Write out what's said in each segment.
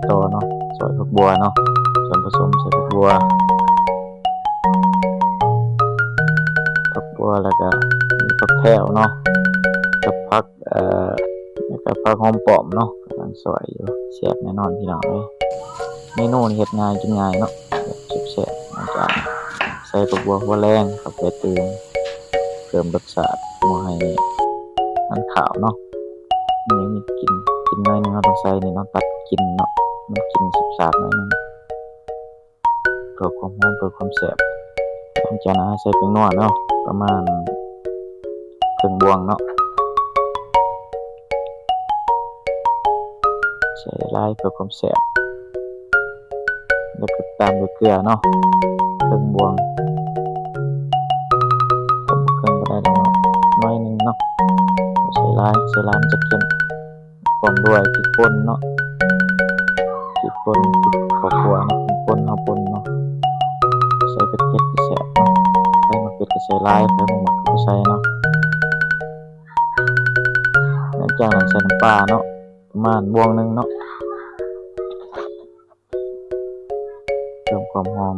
ต่อเนาะซอยผักบัวเนาะส่วนผสมใส่ผักบัวแล้วก็มีผักแพรวเนาะกับผักแล้วก็ผักหอมป้อมเนาะกำลังซอยอยู่แซ่บแน่นอนพี่น้องเอ้ยเมนูนี้เฮ็ดง่ายกินง่ายเนาะแบบแซ่บๆมันจะใส่ผักบัวหัวแรงเข้าไปเติมรสชาติบ่ให้มันขาวเนาะมันยังมีกลิ่นหน่อยนึงเราต้องใส่นี่เนาะตัดกลิ่นเนาะมันกลิ่นสาบๆหน่อยนึงเพื่อความหอมเพื่อความแซ่บหลังจากนั้นใส่แป้งนัวเนาะประมาณครึ่งบวงเนาะใส่ลายเพื่อความแซ่บแล้วก็ตามด้วยเกลือเนาะครึ่งบวงครึ่งก็ได้แล้วน้อยนึงเนาะใส่ลายมันจะเค็มพร้อมด้วยพริกป่นเนาะพริกข้าวคั่วเนาะป่นเนาะใส่เผ็ดๆแซ่บเนาะใส่มะเขือก็ใส่ลายใส่มะม่วงก็ใส่เนาะหลังจากนั้นใส่น้ำปลาเนาะประมาณบวงนึงเนาะเพิ่มความหอม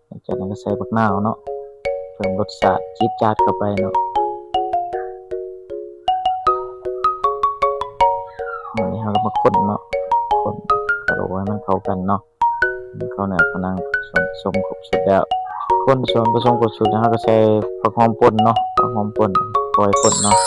หลังจากนั้นก็ใส่บักนาวเนาะเพิ่มรสชาติจี๊ดจ๊าดเข้าไปเนาะวันนี้เราก็มาคนเนาะคนกระโดดให้มันเข้ากันเนาะมันเข้าเนื้อเข้าหนังผสมครบสุดแล้วคนผสมครบสุดแล้วเราก็ใส่ผักหอมป่นเนาะผักหอมป่นคอยป่นเนาะ